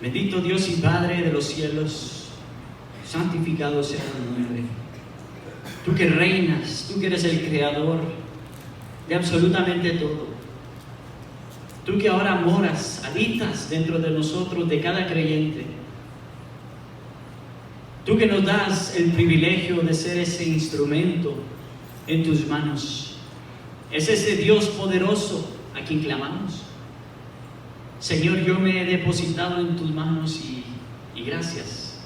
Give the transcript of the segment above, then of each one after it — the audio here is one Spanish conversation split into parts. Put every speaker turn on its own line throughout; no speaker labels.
Bendito Dios y Padre de los cielos, santificado sea tu nombre. Tú que reinas, tú que eres el creador de absolutamente todo. Tú que ahora moras, habitas dentro de nosotros, de cada creyente. Tú que nos das el privilegio de ser ese instrumento en tus manos. Es ese Dios poderoso a quien clamamos. Señor, yo me he depositado en tus manos y gracias.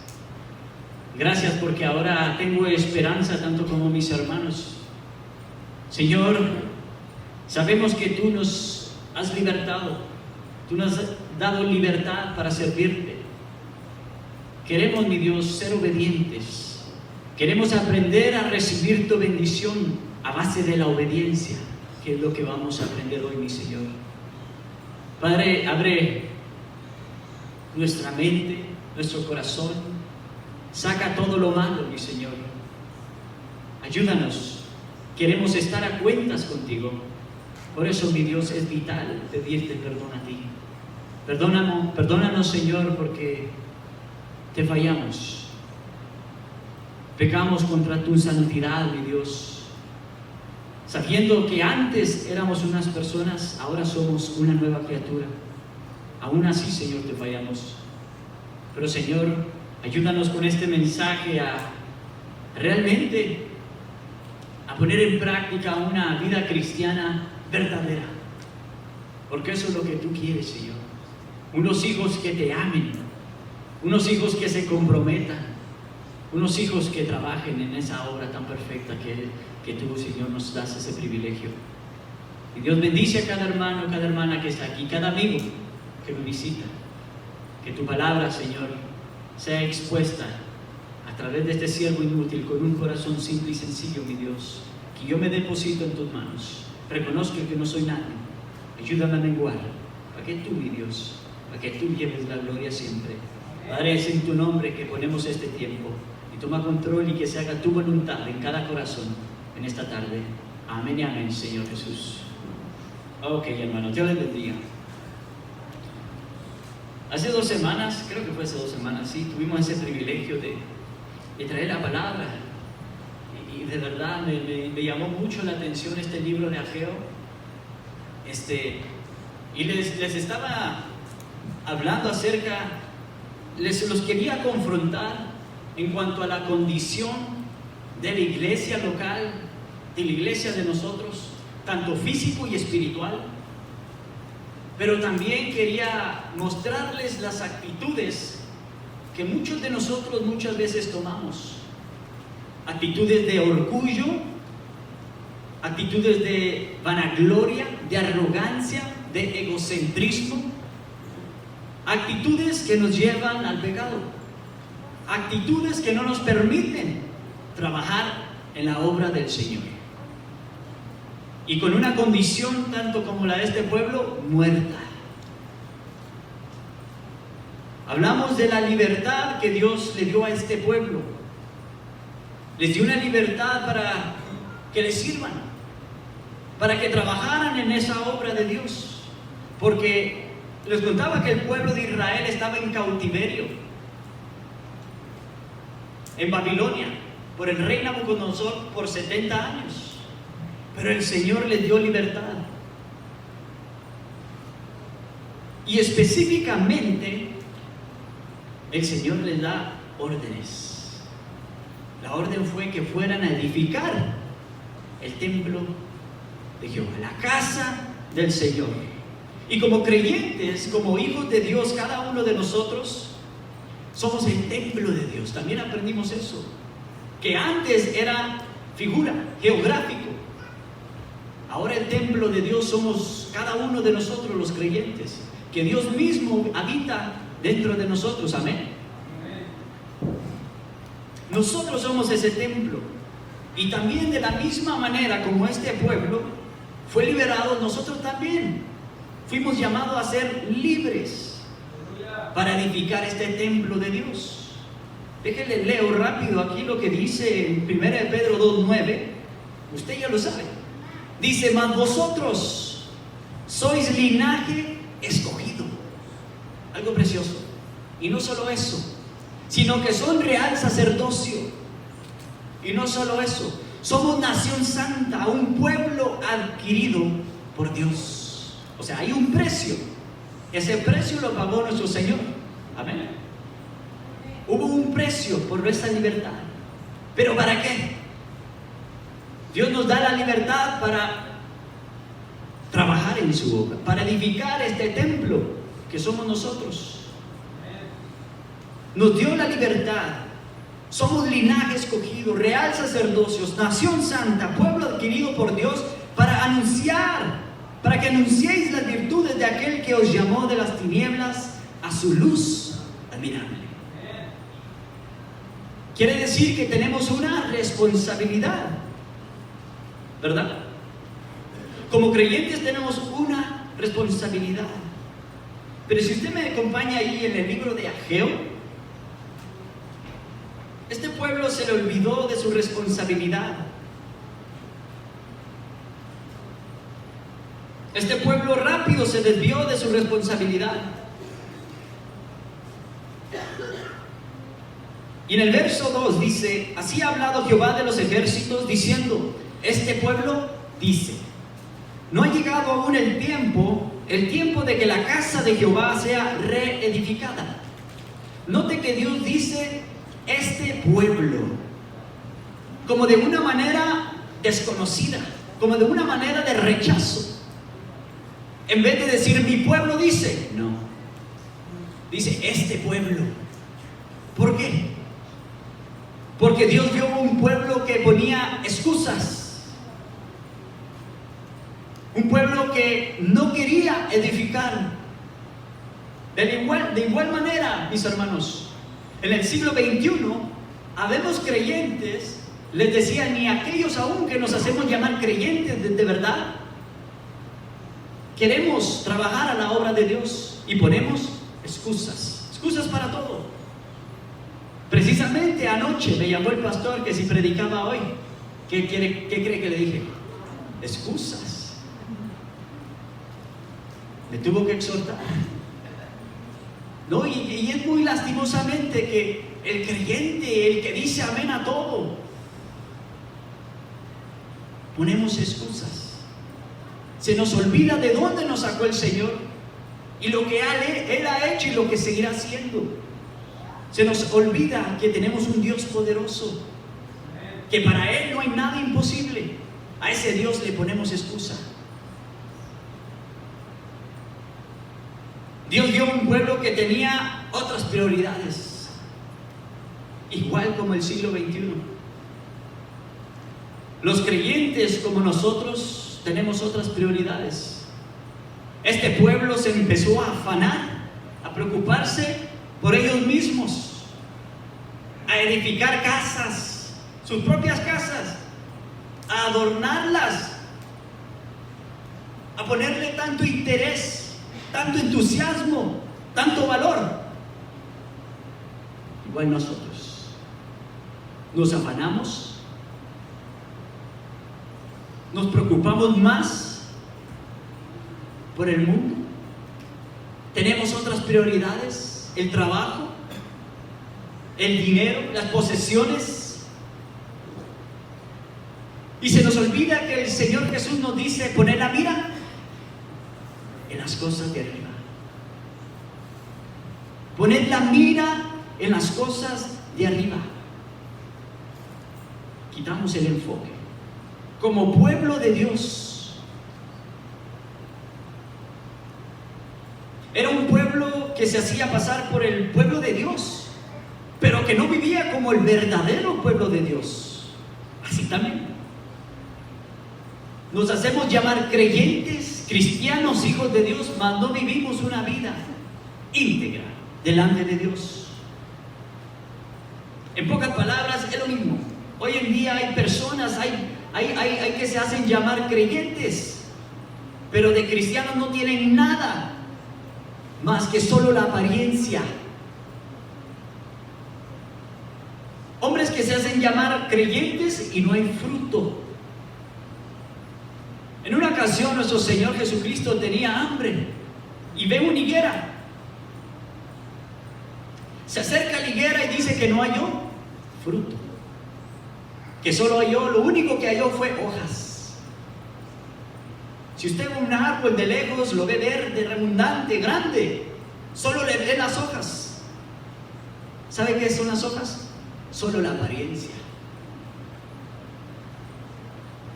Gracias porque ahora tengo esperanza tanto como mis hermanos. Señor, sabemos que tú nos has libertado. Tú nos has dado libertad para servirte. Queremos, mi Dios, ser obedientes. Queremos aprender a recibir tu bendición a base de la obediencia, que es lo que vamos a aprender hoy, mi Señor. Padre, abre nuestra mente, nuestro corazón. Saca todo lo malo, mi Señor. Ayúdanos. Queremos estar a cuentas contigo. Por eso, mi Dios, es vital pedirte perdón a ti. Perdónanos, Señor, porque te fallamos. Pecamos contra tu santidad, mi Dios. Sabiendo que antes éramos unas personas, ahora somos una nueva criatura. Aún así, Señor, te fallamos. Pero, Señor, ayúdanos con este mensaje a realmente a poner en práctica una vida cristiana verdadera. Porque eso es lo que tú quieres, Señor. Unos hijos que te amen, unos hijos que se comprometan, unos hijos que trabajen en esa obra tan perfecta que tú, Señor, nos das ese privilegio. Y Dios bendice a cada hermano, cada hermana que está aquí, cada amigo que me visita. Que tu palabra, Señor, sea expuesta a través de este siervo inútil, con un corazón simple y sencillo, mi Dios. Que yo me deposito en tus manos. Reconozco que no soy nadie. Ayúdame a menguar, para que tú, mi Dios, para que tú lleves la gloria siempre. Padre, es en tu nombre que ponemos este tiempo. Y toma control y que se haga tu voluntad en cada corazón en esta tarde. Amén y amén, Señor Jesús. Ok, hermanos, Dios les bendiga. Hace 2 semanas, creo que fue hace 2 semanas, sí, tuvimos ese privilegio de traer la palabra. Y de verdad me llamó mucho la atención este libro de Ageo. Y les estaba hablando acerca, los quería confrontar en cuanto a la condición de la iglesia local, de la iglesia de nosotros, tanto físico y espiritual. Pero también quería mostrarles las actitudes que muchos de nosotros muchas veces tomamos. Actitudes de orgullo, actitudes de vanagloria, de arrogancia, de egocentrismo. Actitudes que nos llevan al pecado. Actitudes que no nos permiten trabajar en la obra del Señor. Y con una condición tanto como la de este pueblo, muerta. Hablamos de la libertad que Dios le dio a este pueblo. Les dio una libertad para que les sirvan, para que trabajaran en esa obra de Dios. Porque les contaba que el pueblo de Israel estaba en cautiverio en Babilonia por el rey Nabucodonosor por 70 años. Pero el Señor les dio libertad. Y específicamente, el Señor les da órdenes. La orden fue que fueran a edificar el templo de Jehová, la casa del Señor. Y como creyentes, como hijos de Dios, cada uno de nosotros somos el templo de Dios. También aprendimos eso, que antes era figura, geográfico. Ahora el templo de Dios somos cada uno de nosotros los creyentes, que Dios mismo habita dentro de nosotros. Amén. Nosotros somos ese templo. Y también de la misma manera como este pueblo fue liberado, nosotros también fuimos llamados a ser libres para edificar este templo de Dios. Déjenle leo rápido aquí lo que dice en 1 Pedro 2:9. Usted ya lo sabe. Dice: mas vosotros sois linaje escogido. Algo precioso. Y no solo eso, sino que son real sacerdocio. Y no solo eso, somos nación santa, un pueblo adquirido por Dios. O sea, hay un precio. Ese precio lo pagó nuestro Señor. Amén. Hubo un precio por nuestra libertad. ¿Pero para qué? Dios nos da la libertad para trabajar en su obra, para edificar este templo que somos nosotros. Nos dio la libertad. Somos linaje escogido, real sacerdocio, nación santa, pueblo adquirido por Dios, para anunciar, para que anunciéis las virtudes de aquel que os llamó de las tinieblas a su luz admirable. Quiere decir que tenemos una responsabilidad, ¿verdad? Como creyentes tenemos una responsabilidad. Pero si usted me acompaña ahí en el libro de Ageo, este pueblo se le olvidó de su responsabilidad. Este pueblo rápido se desvió de su responsabilidad. Y en el verso 2 dice: así ha hablado Jehová de los ejércitos, diciendo, este pueblo dice, no ha llegado aún el tiempo de que la casa de Jehová sea reedificada. Note que Dios dice este pueblo, como de una manera desconocida, como de una manera de rechazo. En vez de decir mi pueblo dice, no, dice este pueblo. ¿Por qué? Porque Dios vio un pueblo que ponía excusas, un pueblo que no quería edificar. De igual manera, mis hermanos, en el siglo XXI, habemos creyentes, les decía, ni aquellos aún que nos hacemos llamar creyentes de verdad, queremos trabajar a la obra de Dios y ponemos excusas para todo. Precisamente anoche me llamó el pastor que si predicaba hoy, ¿qué cree que le dije? Excusas. Me tuvo que exhortar. No, y es muy lastimosamente que el creyente, el que dice amén a todo, ponemos excusas. Se nos olvida de dónde nos sacó el Señor y lo que Él ha hecho y lo que seguirá haciendo. Se nos olvida que tenemos un Dios poderoso, que para Él no hay nada imposible. A ese Dios le ponemos excusa. Dios dio un pueblo que tenía otras prioridades, igual como el siglo XXI. Los creyentes como nosotros tenemos otras prioridades. Este pueblo se empezó a afanar, a preocuparse por ellos mismos, a edificar casas, sus propias casas, a adornarlas, a ponerle tanto interés, tanto entusiasmo, tanto valor. Igual nosotros nos afanamos, nos preocupamos más por el mundo, tenemos otras prioridades. El trabajo, el dinero, las posesiones. Y se nos olvida que el Señor Jesús nos dice poner la mira en las cosas de arriba. Poner la mira en las cosas de arriba. Quitamos el enfoque. Como pueblo de Dios, era un pueblo que se hacía pasar por el pueblo de Dios, pero que no vivía como el verdadero pueblo de Dios. Así también nos hacemos llamar creyentes, cristianos, hijos de Dios, mas no vivimos una vida íntegra delante de Dios. En pocas palabras, es lo mismo. Hoy en día hay personas, hay que se hacen llamar creyentes, pero de cristianos no tienen nada más que solo la apariencia. Hombres que se hacen llamar creyentes y no hay fruto. En una ocasión nuestro Señor Jesucristo tenía hambre y ve una higuera. Se acerca a la higuera y dice que no halló fruto, que solo halló, lo único que halló fue hojas. Si usted ve un árbol de lejos, lo ve verde, redundante, grande, solo le ve las hojas. ¿Sabe qué son las hojas? Solo la apariencia.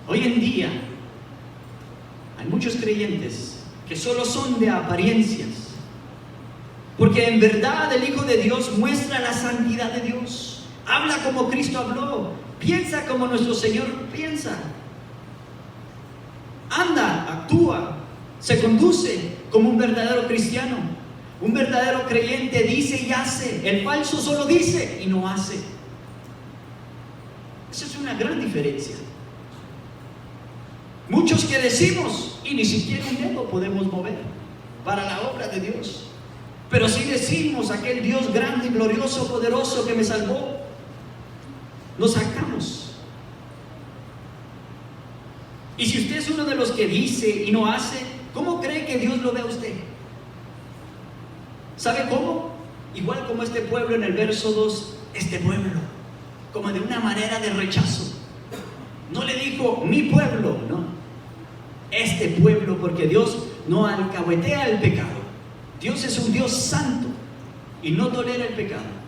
Hoy en día hay muchos creyentes que solo son de apariencias, porque en verdad el Hijo de Dios muestra la santidad de Dios, habla como Cristo habló, piensa como nuestro Señor piensa, anda, actúa, se conduce como un verdadero cristiano. Un verdadero creyente dice y hace. El falso solo dice y no hace. Esa es una gran diferencia. Muchos que decimos y ni siquiera un dedo podemos mover para la obra de Dios, pero si decimos aquel Dios grande, glorioso, poderoso que me salvó, nos sacamos. Y si usted es uno de los que dice y no hace, ¿cómo cree que Dios lo ve a usted? ¿Sabe cómo? Igual como este pueblo en el verso 2, este pueblo, como de una manera de rechazo. No le dijo mi pueblo, no, este pueblo, porque Dios no alcahuetea el pecado. Dios es un Dios santo y no tolera el pecado.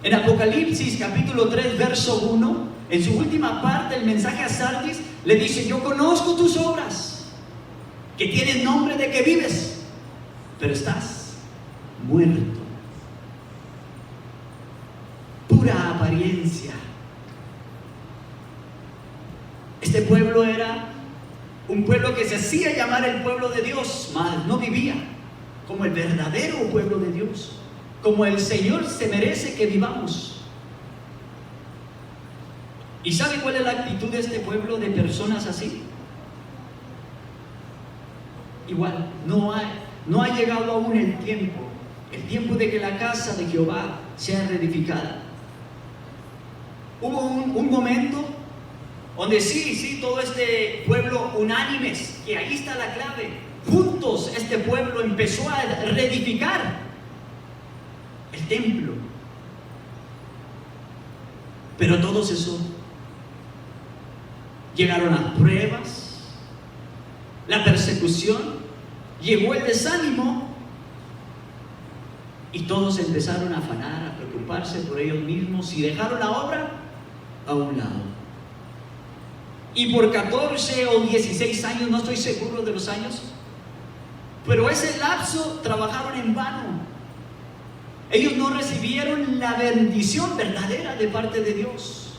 En Apocalipsis capítulo 3 verso 1, en su última parte el mensaje a Sardis le dice: yo conozco tus obras, que tienes nombre de que vives, pero estás muerto. Pura apariencia. Este pueblo era un pueblo que se hacía llamar el pueblo de Dios, mas no vivía como el verdadero pueblo de Dios, como el Señor se merece que vivamos. ¿Y sabe cuál es la actitud de este pueblo de personas así? Igual, no ha llegado aún el tiempo de que la casa de Jehová sea reedificada. Hubo un momento donde sí, todo este pueblo unánimes, que ahí está la clave, juntos este pueblo empezó a reedificar el templo. Pero todos eso, llegaron las pruebas, la persecución, llegó el desánimo y todos empezaron a afanar, a preocuparse por ellos mismos y dejaron la obra a un lado. Y por 14 o 16 años, no estoy seguro de los años, pero ese lapso trabajaron en vano. Ellos no recibieron la bendición verdadera de parte de Dios,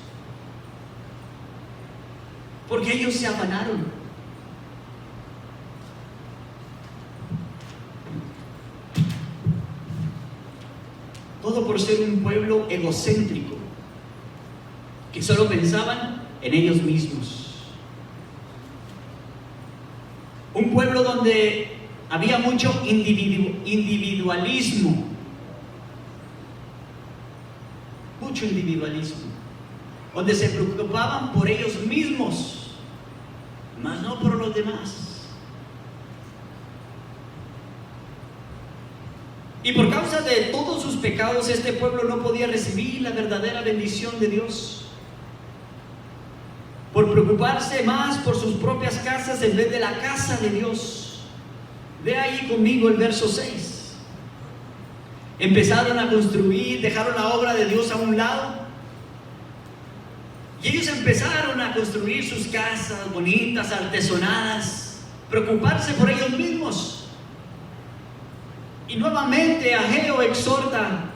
porque ellos se afanaron. Todo por ser un pueblo egocéntrico, que solo pensaban en ellos mismos. Un pueblo donde había mucho individualismo. Mucho individualismo. Donde se preocupaban por ellos mismos, mas no por los demás. Y por causa de todos sus pecados, este pueblo no podía recibir la verdadera bendición de Dios, por preocuparse más por sus propias casas en vez de la casa de Dios. Ve ahí conmigo el verso 6. Empezaron a construir, dejaron la obra de Dios a un lado, y ellos empezaron a construir sus casas bonitas, artesonadas, preocuparse por ellos mismos. Y nuevamente Ageo exhorta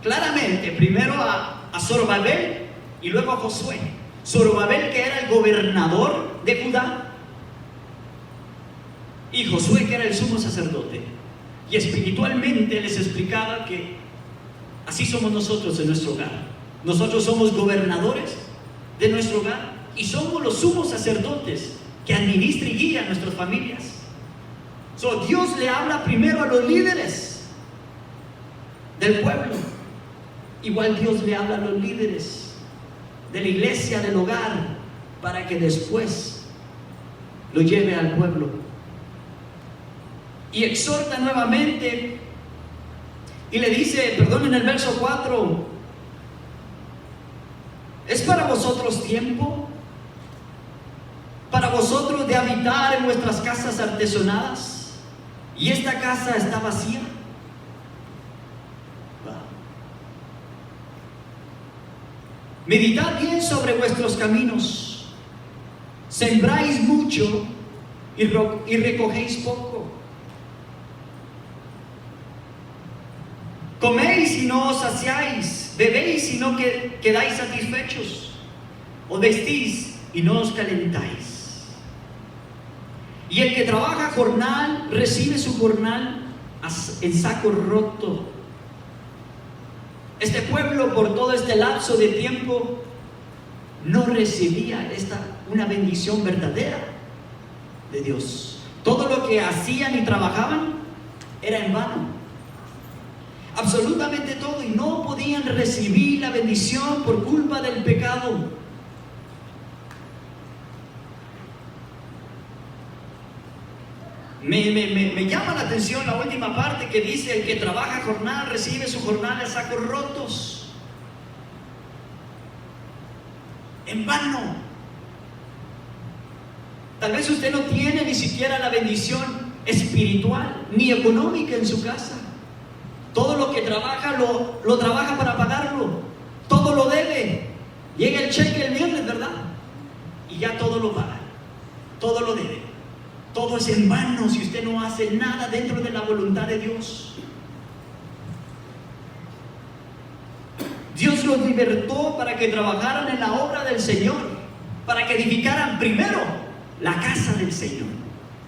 claramente, primero a Zorobabel y luego a Josué. Zorobabel, que era el gobernador de Judá, y Josué, que era el sumo sacerdote. Y espiritualmente les explicaba que así somos nosotros en nuestro hogar. Nosotros somos gobernadores de nuestro hogar y somos los sumos sacerdotes que administran y guían nuestras familias. Dios le habla primero a los líderes del pueblo. Igual Dios le habla a los líderes de la iglesia, del hogar, para que después lo lleve al pueblo. Y exhorta nuevamente Y le dice, perdón, en el verso 4, ¿es para vosotros tiempo? ¿Para vosotros de habitar en vuestras casas artesonadas? Y esta casa está vacía. Meditad bien sobre vuestros caminos. Sembráis mucho y recogéis poco. Coméis y no os saciáis. Bebéis y no quedáis satisfechos. O vestís y no os calentáis. Y el que trabaja jornal recibe su jornal en saco roto. Este pueblo, por todo este lapso de tiempo, no recibía una bendición verdadera de Dios. Todo lo que hacían y trabajaban era en vano. Absolutamente todo. Y no podían recibir la bendición por culpa del pecado. Me llama la atención la última parte que dice: el que trabaja jornal recibe su jornal en sacos rotos. En vano. Tal vez usted no tiene ni siquiera la bendición espiritual ni económica en su casa. Todo lo que trabaja lo trabaja para pagarlo. Todo lo debe. Llega el cheque el viernes, ¿verdad? Y ya todo lo paga. Todo lo debe. Todo es en vano si usted no hace nada dentro de la voluntad de Dios. Dios los libertó para que trabajaran en la obra del Señor, para que edificaran primero la casa del Señor,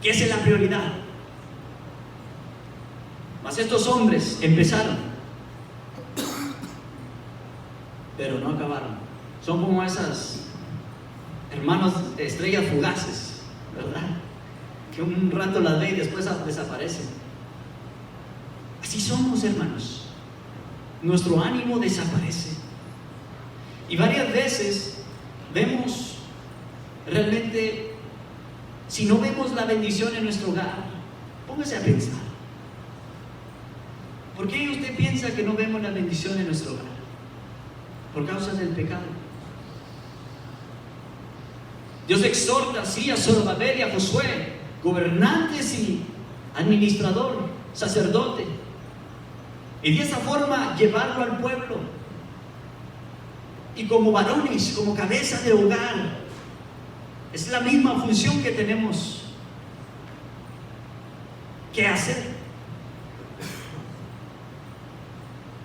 que esa es la prioridad. Mas estos hombres empezaron, pero no acabaron. Son como esas hermanos de estrellas fugaces, ¿verdad? Que un rato las ve y después desaparecen. Así somos, hermanos. Nuestro ánimo desaparece. Y varias veces vemos realmente, si no vemos la bendición en nuestro hogar, póngase a pensar. ¿Por qué usted piensa que no vemos la bendición en nuestro hogar? Por causa del pecado. Dios exhorta así a Zorobabel y a Josué, gobernantes y administrador, sacerdote, y de esa forma llevarlo al pueblo. Y como varones, como cabeza de hogar, es la misma función que tenemos que hacer.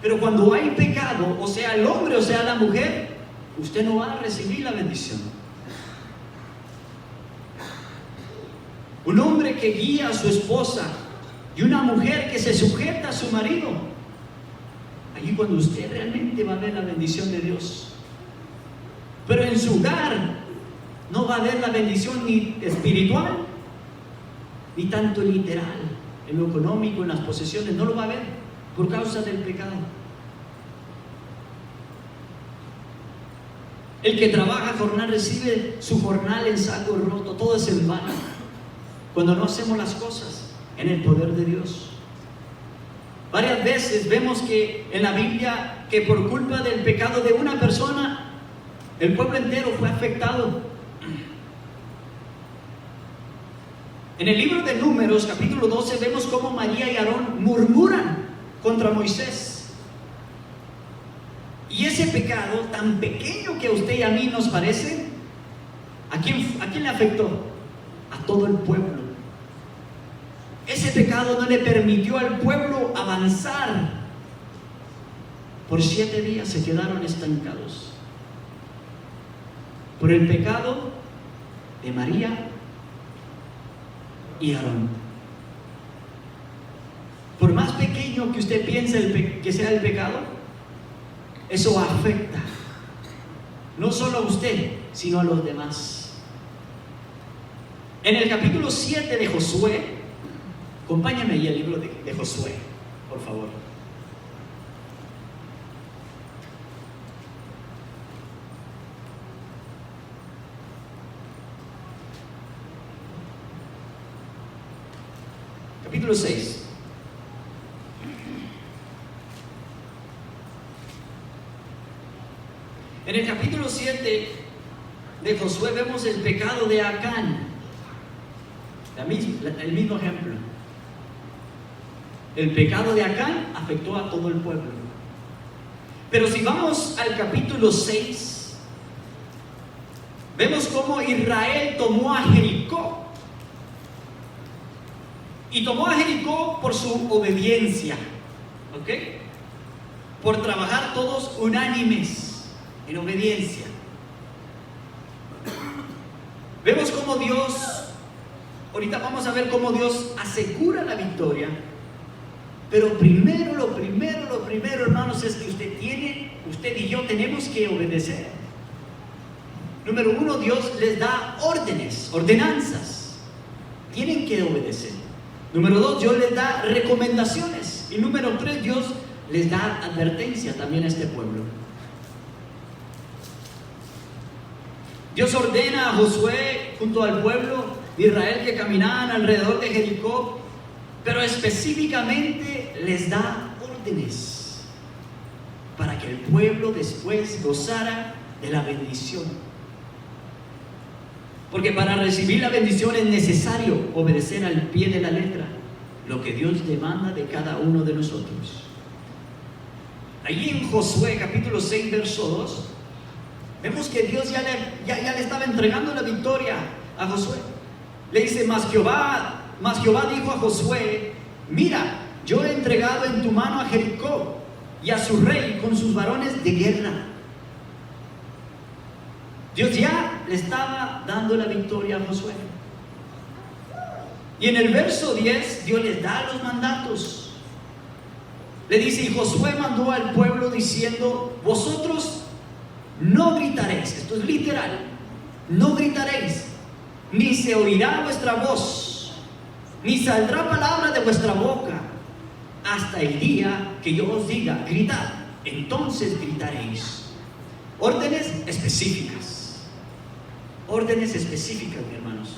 Pero cuando hay pecado, o sea el hombre o sea la mujer, usted no va a recibir la bendición. Un hombre que guía a su esposa y una mujer que se sujeta a su marido, allí cuando usted realmente va a ver la bendición de Dios. Pero en su hogar no va a haber la bendición ni espiritual ni tanto literal, en lo económico, en las posesiones, no lo va a haber por causa del pecado. El que trabaja jornal recibe su jornal en saco roto. Todo es en vano cuando no hacemos las cosas en el poder de Dios. Varias veces vemos que en la Biblia que por culpa del pecado de una persona el pueblo entero fue afectado. En el libro de Números, capítulo 12, vemos cómo María y Aarón murmuran contra Moisés. Y ese pecado tan pequeño que a usted y a mí nos parece, ¿a quién le afectó? A todo el pueblo. Ese pecado no le permitió al pueblo avanzar. Por 7 días se quedaron estancados. Por el pecado de María y Aarón. Por más pequeño que usted piense que sea el pecado, eso afecta no solo a usted, sino a los demás. En el capítulo 7 de Josué, acompáñame ahí al libro de Josué, por favor. Capítulo 6. En el capítulo 7 de Josué vemos el pecado de Acán. El mismo ejemplo. El pecado de Acán afectó a todo el pueblo. Pero si vamos al capítulo 6, vemos cómo Israel tomó a Jericó. Y tomó a Jericó por su obediencia, ¿ok? Por trabajar todos unánimes en obediencia. Vemos cómo Dios, ahorita vamos a ver cómo Dios asegura la victoria. Pero lo primero, hermanos, es que usted y yo tenemos que obedecer. Número 1, Dios les da órdenes, ordenanzas. Tienen que obedecer. Número 2, Dios les da recomendaciones. Y número 3, Dios les da advertencia también a este pueblo. Dios ordena a Josué junto al pueblo de Israel que caminaban alrededor de Jericó, pero específicamente les da órdenes para que el pueblo después gozara de la bendición. Porque para recibir la bendición es necesario obedecer al pie de la letra lo que Dios demanda de cada uno de nosotros. Allí en Josué capítulo 6 verso 2 vemos que Dios ya le estaba entregando la victoria a Josué. Le dice, mas Jehová dijo a Josué: mira, yo he entregado en tu mano a Jericó y a su rey con sus varones de guerra. Dios ya le estaba dando la victoria a Josué. Y en el verso 10 Dios les da los mandatos. Le dice, y Josué mandó al pueblo diciendo: vosotros no gritaréis. Esto es literal. No gritaréis, ni se oirá vuestra voz, ni saldrá palabra de vuestra boca, hasta el día que yo os diga, gritad, entonces gritaréis. Órdenes específicas. Órdenes específicas, mis hermanos.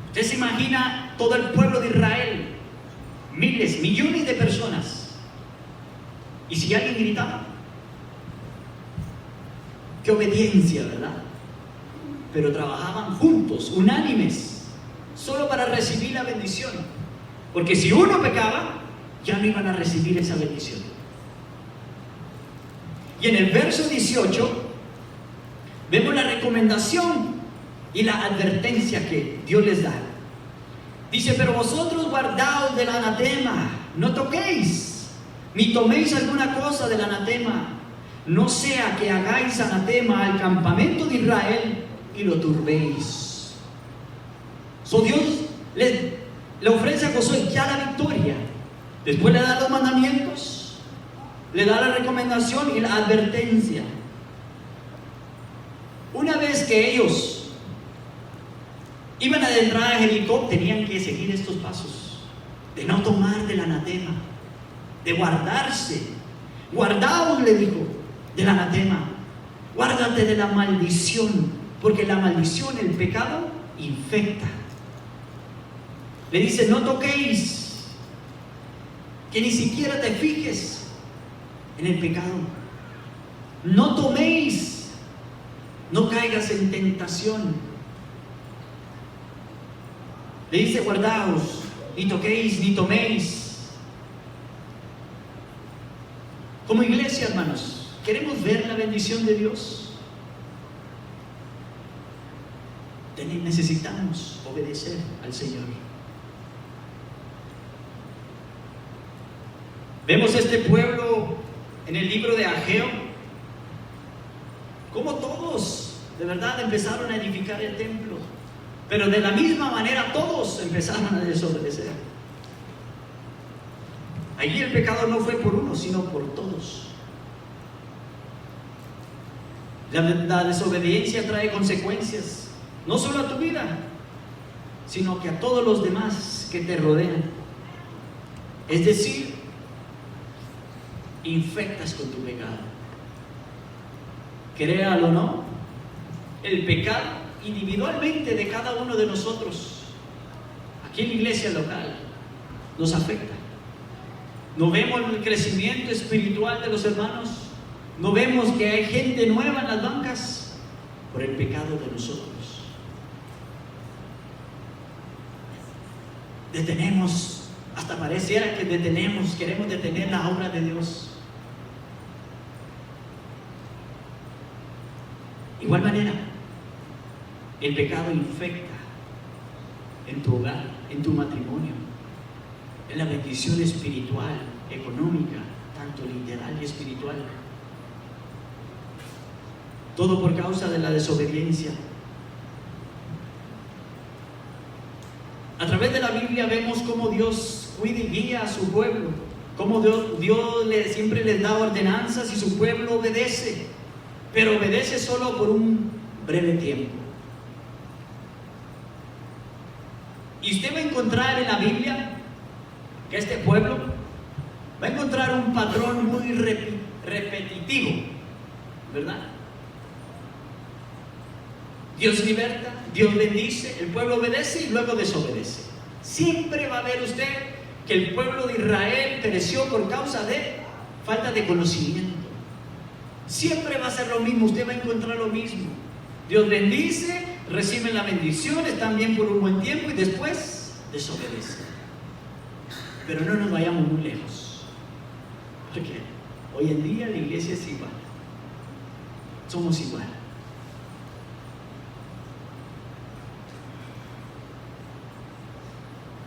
Usted se imagina todo el pueblo de Israel, miles, millones de personas, y si alguien gritaba, qué obediencia, ¿verdad? Pero trabajaban juntos, unánimes, solo para recibir la bendición. Porque si uno pecaba, ya no iban a recibir esa bendición. Y en el verso 18 vemos la recomendación y la advertencia que Dios les da. Dice, pero vosotros guardaos del anatema, no toquéis, ni toméis alguna cosa del anatema, no sea que hagáis anatema al campamento de Israel y lo turbéis. Dios le ofrece a Josué ya la victoria. Después le da los mandamientos, le da la recomendación y la advertencia. Una vez que ellos iban a entrar a Jericó, tenían que seguir estos pasos: de no tomar del anatema, de guardarse. Guardaos, le dijo, del anatema. Guárdate de la maldición, porque la maldición, el pecado, infecta. Le dice, no toquéis, que ni siquiera te fijes en el pecado. No toméis, no caigas en tentación. Le dice, guardaos, ni toquéis, ni toméis. Como iglesia, hermanos, ¿queremos ver la bendición de Dios? Necesitamos obedecer al Señor. Vemos este pueblo en el libro de Ageo, como todos de verdad empezaron a edificar el templo, pero de la misma manera todos empezaron a desobedecer. Allí el pecado no fue por uno, sino por todos. La desobediencia trae consecuencias, no solo a tu vida, sino que a todos los demás que te rodean. Es decir, infectas con tu pecado. Créalo o no, el pecado individualmente de cada uno de nosotros, aquí en la iglesia local, nos afecta. No vemos el crecimiento espiritual de los hermanos, No vemos que hay gente nueva en las bancas por el pecado de nosotros. Detenemos, hasta pareciera que queremos detener la obra de Dios. Igual manera, el pecado infecta en tu hogar, en tu matrimonio, en la bendición espiritual, económica, tanto literal y espiritual. Todo por causa de la desobediencia. A través de la Biblia vemos cómo Dios cuida y guía a su pueblo, cómo Dios siempre les da ordenanzas y su pueblo obedece, pero obedece solo por un breve tiempo. Y usted va a encontrar en la Biblia que este pueblo va a encontrar un patrón muy repetitivo, ¿verdad? Dios liberta, Dios bendice, el pueblo obedece y luego desobedece. Siempre va a ver usted que el pueblo de Israel pereció por causa de falta de conocimiento. Siempre va a ser lo mismo, usted va a encontrar lo mismo. Dios bendice, reciben la bendición, están bien por un buen tiempo y después desobedecen. Pero no nos vayamos muy lejos, porque hoy en día la iglesia es igual, somos igual.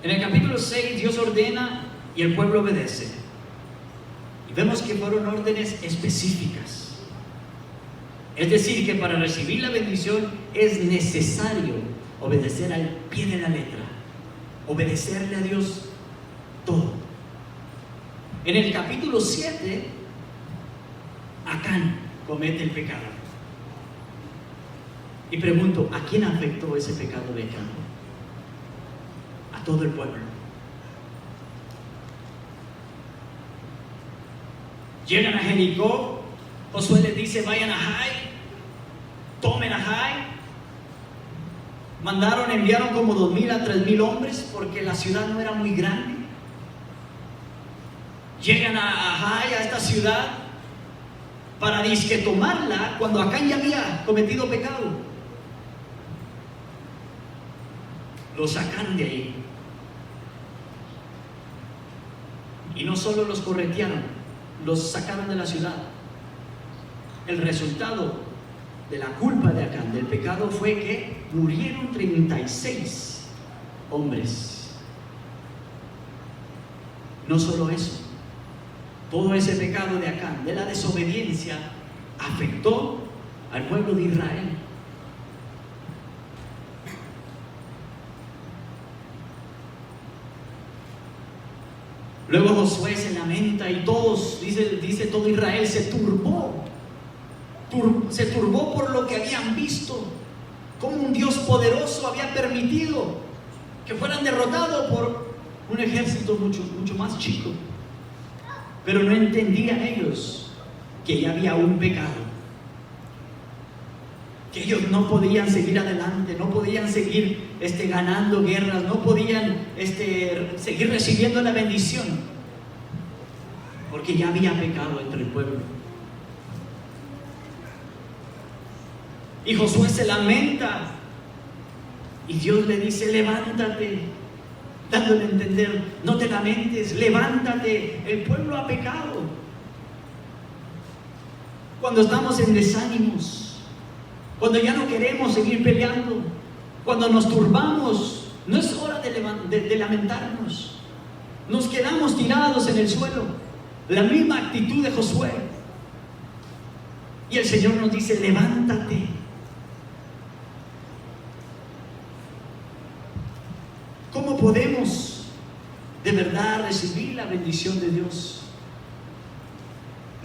En el capítulo 6 Dios ordena y el pueblo obedece. Y vemos que fueron órdenes específicas. Es decir, que para recibir la bendición es necesario obedecer al pie de la letra, obedecerle a Dios todo. En el capítulo 7, Acán comete el pecado. Y pregunto, ¿a quién afectó ese pecado de Acán? A todo el pueblo. Llegan a Jericó, Josué les dice, vayan a Jai, tomen a Jai. Enviaron como 2,000 a 3,000 hombres porque la ciudad no era muy grande. Llegan a Jai, a esta ciudad, para disque tomarla cuando Acán ya había cometido pecado. Lo sacan de ahí. Y no solo los corretearon, los sacaron de la ciudad. El resultado de la culpa de Acán, del pecado, fue que murieron 36 hombres. No solo eso, todo ese pecado de Acán, de la desobediencia, afectó al pueblo de Israel. Luego Josué se lamenta y todos, dice todo Israel, se turbó por lo que habían visto, como un Dios poderoso había permitido que fueran derrotados por un ejército mucho más chico. Pero no entendían ellos que ya había un pecado, que ellos no podían seguir adelante, no podían seguir ganando guerras, no podían seguir recibiendo la bendición, porque ya había pecado entre el pueblo. Y Josué se lamenta y Dios le dice, levántate, dándole a entender, no te lamentes, levántate, el pueblo ha pecado. Cuando estamos en desánimos, cuando ya no queremos seguir peleando, cuando nos turbamos, no es hora de lamentarnos. Nos quedamos tirados en el suelo, la misma actitud de Josué. Y el Señor nos dice, levántate. ¿Cómo podemos de verdad recibir la bendición de Dios?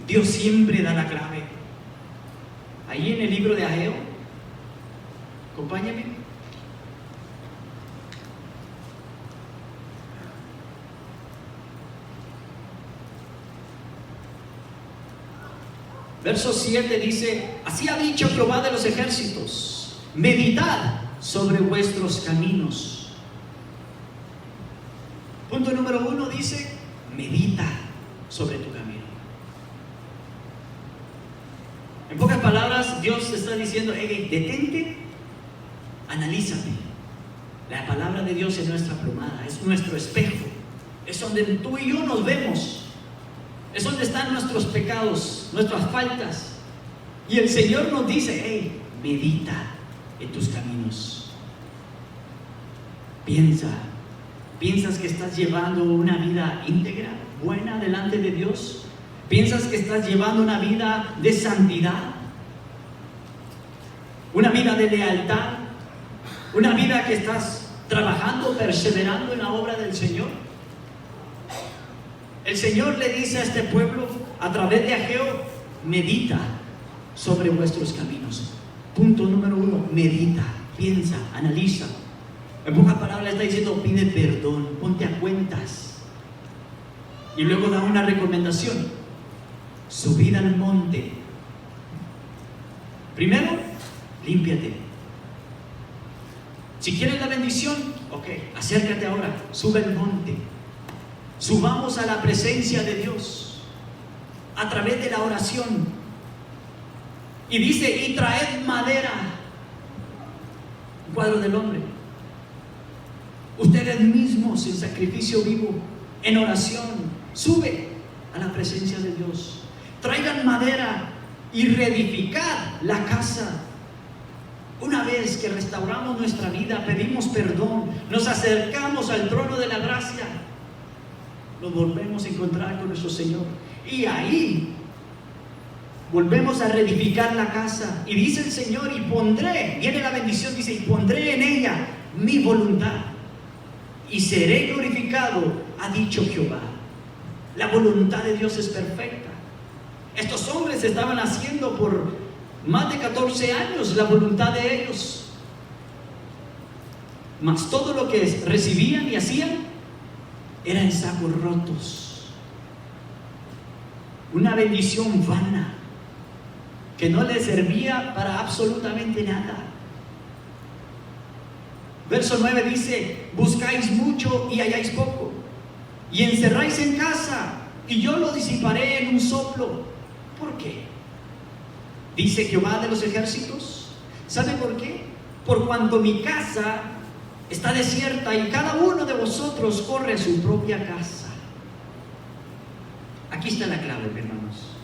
Dios siempre da la clave. Ahí en el libro de Ageo, acompáñame. Verso 7 dice, así ha dicho Jehová de los ejércitos, meditad sobre vuestros caminos. Punto número 1 dice, medita sobre tu camino. Dios te está diciendo, hey, detente, analízate. La palabra de Dios es nuestra plumada, es nuestro espejo, es donde tú y yo nos vemos, es donde están nuestros pecados, nuestras faltas. Y el Señor nos dice, hey, medita en tus caminos. ¿Piensas que estás llevando una vida íntegra, buena delante de Dios? ¿Piensas que estás llevando una vida de santidad? ¿Una vida de lealtad? ¿Una vida que estás trabajando, perseverando en la obra del Señor? El Señor le dice a este pueblo a través de Ageo, medita sobre vuestros caminos. Punto número 1, medita, piensa, analiza. En pocas palabras está diciendo, pide perdón, ponte a cuentas. Y luego da una recomendación: subid al monte. Primero, límpiate. Si quieres la bendición, ok, acércate ahora, sube al monte. Subamos a la presencia de Dios a través de la oración. Y dice, y traed madera. Un cuadro del hombre. Ustedes mismos en sacrificio vivo, en oración, sube a la presencia de Dios. Traigan madera y reedificad la casa. Una vez que restauramos nuestra vida, pedimos perdón, nos acercamos al trono de la gracia, nos volvemos a encontrar con nuestro Señor. Y ahí volvemos a reedificar la casa. Y dice el Señor, y pondré, viene la bendición, dice, y pondré en ella mi voluntad, y seré glorificado, ha dicho Jehová. La voluntad de Dios es perfecta. Estos hombres estaban haciendo por más de 14 años la voluntad de ellos, mas todo lo que recibían y hacían era en sacos rotos, una bendición vana que no les servía para absolutamente nada. Verso 9 dice, buscáis mucho y halláis poco, y encerráis en casa, y yo lo disiparé en un soplo. ¿Por qué? Dice Jehová de los ejércitos. ¿Sabe por qué? Por cuanto mi casa está desierta y cada uno de vosotros corre a su propia casa. Aquí está la clave, hermanos.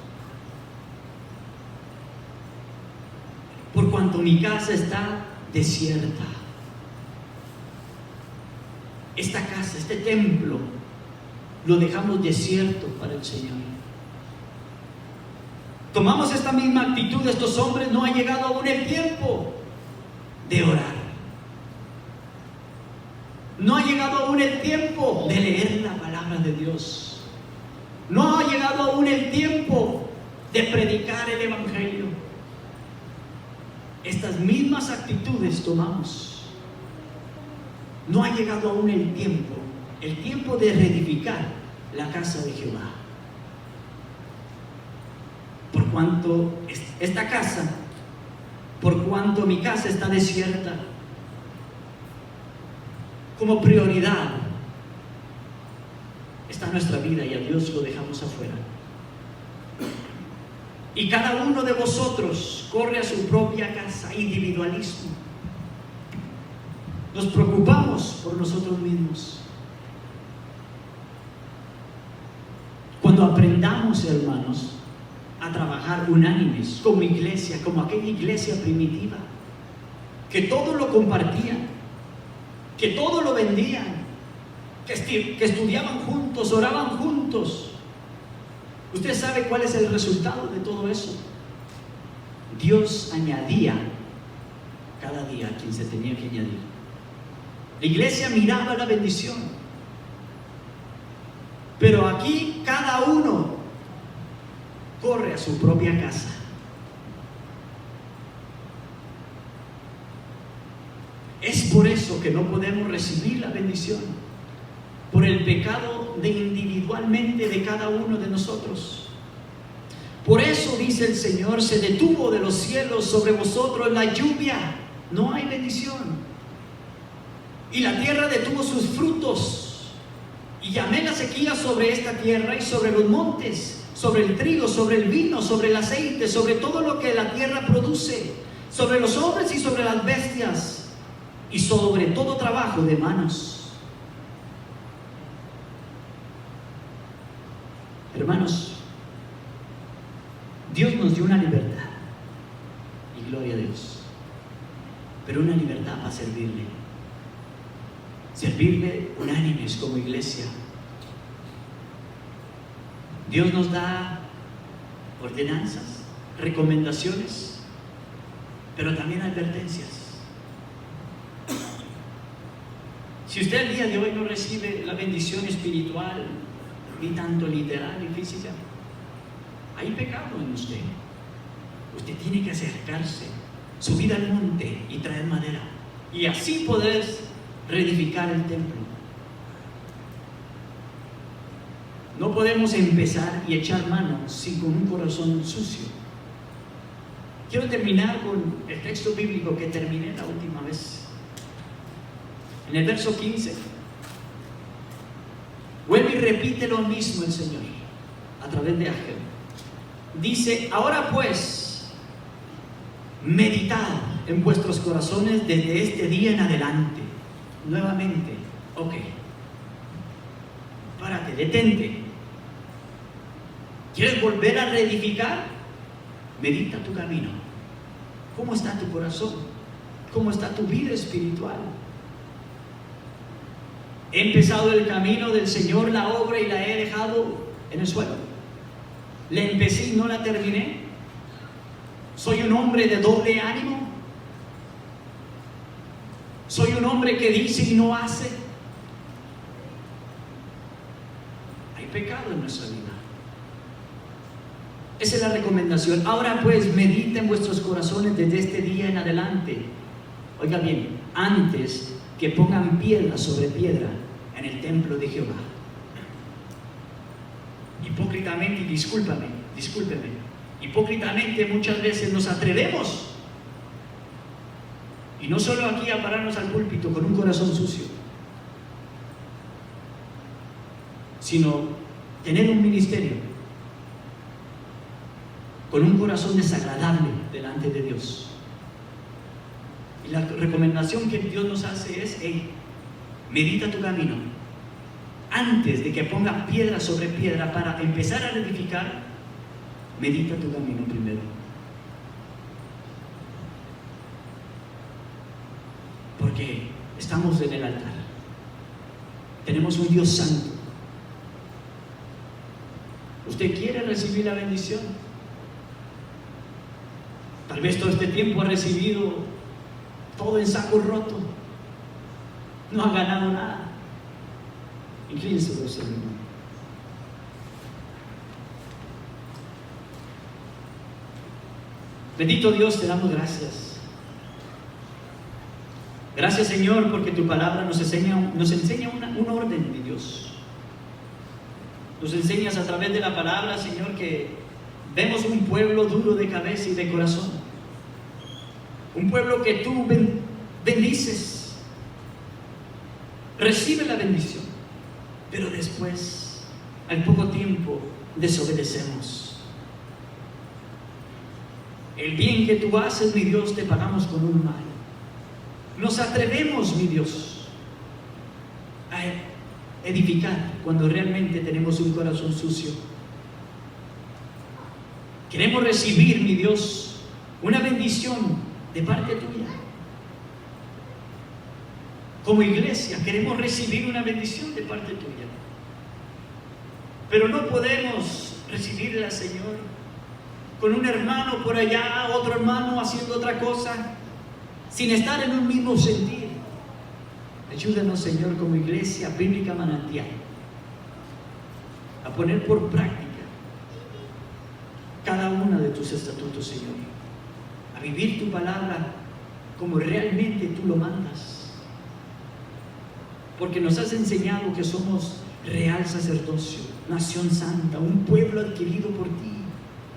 Por cuanto mi casa está desierta. Esta casa, este templo, lo dejamos desierto para el Señor. Tomamos esta misma actitud de estos hombres. No ha llegado aún el tiempo de orar. No ha llegado aún el tiempo de leer la palabra de Dios. No ha llegado aún el tiempo de predicar el Evangelio. Estas mismas actitudes tomamos. No ha llegado aún el tiempo de reedificar la casa de Jehová. Por cuanto esta casa, por cuanto mi casa está desierta, como prioridad está nuestra vida y a Dios lo dejamos afuera. Y cada uno de vosotros corre a su propia casa, individualismo. Nos preocupamos por nosotros mismos. Cuando aprendamos, hermanos, a trabajar unánimes como iglesia, como aquella iglesia primitiva, que todo lo compartían, que todo lo vendían, que estudiaban juntos, oraban juntos. ¿Usted sabe cuál es el resultado de todo eso? Dios añadía cada día a quien se tenía que añadir. La iglesia miraba la bendición, pero aquí cada uno corre a su propia casa. Es por eso que no podemos recibir la bendición, por el pecado de individualmente de cada uno de nosotros. Por eso dice el Señor, se detuvo de los cielos sobre vosotros la lluvia, no hay bendición, y la tierra detuvo sus frutos, y llamé la sequía sobre esta tierra y sobre los montes, sobre el trigo, sobre el vino, sobre el aceite, sobre todo lo que la tierra produce, sobre los hombres y sobre las bestias, y sobre todo trabajo de manos. Hermanos, Dios nos dio una libertad, y gloria a Dios, pero una libertad para servirle unánimes como iglesia. Dios nos da ordenanzas, recomendaciones, pero también advertencias. Si usted el día de hoy no recibe la bendición espiritual, ni tanto literal ni física, hay pecado en usted. Usted tiene que acercarse, subir al monte y traer madera, y así poder reedificar el templo. No podemos empezar y echar mano sin con un corazón sucio. Quiero terminar con el texto bíblico que terminé la última vez. En el verso 15, vuelve y repite lo mismo el Señor a través de Ageo. Dice: ahora pues, meditad en vuestros corazones desde este día en adelante. Nuevamente, ok, párate, detente. ¿Quieres volver a reedificar? Medita tu camino. ¿Cómo está tu corazón? ¿Cómo está tu vida espiritual? He empezado el camino del Señor, la obra, y la he dejado en el suelo. La empecé y no la terminé. Soy un hombre de doble ánimo. Soy un hombre que dice y no hace. Hay pecado en nuestra vida. Esa es la recomendación. Ahora pues, medita en vuestros corazones desde este día en adelante. Oiga bien, antes que pongan piedra sobre piedra en el templo de Jehová. Hipócritamente, y discúlpeme, hipócritamente muchas veces nos atrevemos, y no solo aquí, a pararnos al púlpito con un corazón sucio, sino tener un ministerio con un corazón desagradable delante de Dios. Y la recomendación que Dios nos hace es: hey, medita tu camino. Antes de que ponga piedra sobre piedra para empezar a edificar, medita tu camino primero. Porque estamos en el altar. Tenemos un Dios santo. ¿Usted quiere recibir la bendición? Tal vez todo este tiempo ha recibido todo en saco roto. No ha ganado nada. Inclínese, Señor. Bendito Dios, te damos gracias. Gracias, Señor, porque tu palabra nos enseña un orden de Dios. Nos enseñas a través de la palabra, Señor, que vemos un pueblo duro de cabeza y de corazón. Un pueblo que tú bendices. Recibe la bendición. Pero después, al poco tiempo, desobedecemos. El bien que tú haces, mi Dios, te pagamos con un mal. Nos atrevemos, mi Dios, a edificar cuando realmente tenemos un corazón sucio. Queremos recibir, mi Dios, una bendición de parte tuya. Como iglesia queremos recibir una bendición de parte tuya, pero no podemos recibirla, Señor, con un hermano por allá, otro hermano haciendo otra cosa, sin estar en un mismo sentir. Ayúdanos, Señor, como iglesia bíblica Manantial, a poner por práctica cada uno de tus estatutos, Señor, a vivir tu palabra como realmente tú lo mandas. Porque nos has enseñado que somos real sacerdocio, nación santa, un pueblo adquirido por ti,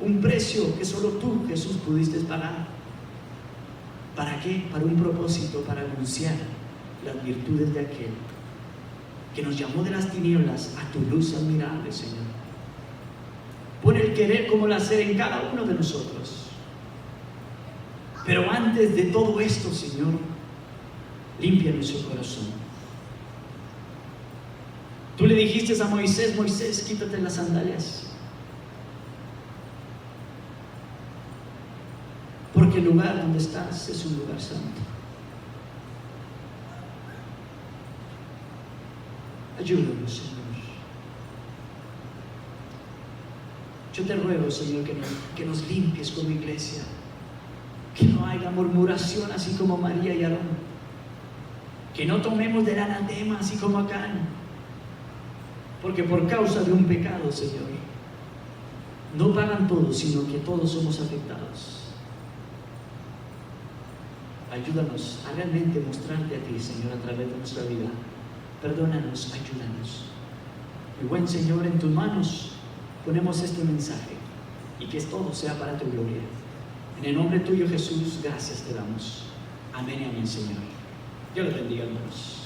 un precio que solo tú, Jesús, pudiste pagar. ¿Para qué? Para un propósito, para anunciar las virtudes de aquel que nos llamó de las tinieblas a tu luz admirable, Señor. Pon Pon el querer como el hacer en cada uno de nosotros. Pero antes de todo esto, Señor, limpia nuestro corazón. Tú le dijiste a Moisés: Moisés, quítate las sandalias, porque el lugar donde estás es un lugar santo. Ayúdanos, Señor. Yo te ruego, Señor, que nos limpies como iglesia, que no haya murmuración así como María y Aarón, que no tomemos del anatema así como Acán, porque por causa de un pecado, Señor, no pagan todos, sino que todos somos afectados. Ayúdanos a realmente mostrarte a ti, Señor, a través de nuestra vida. Perdónanos, ayúdanos. Mi buen Señor, en tus manos ponemos este mensaje, y que todo sea para tu gloria. En el nombre tuyo, Jesús, gracias te damos. Amén y amén, Señor. Dios les bendiga, hermanos.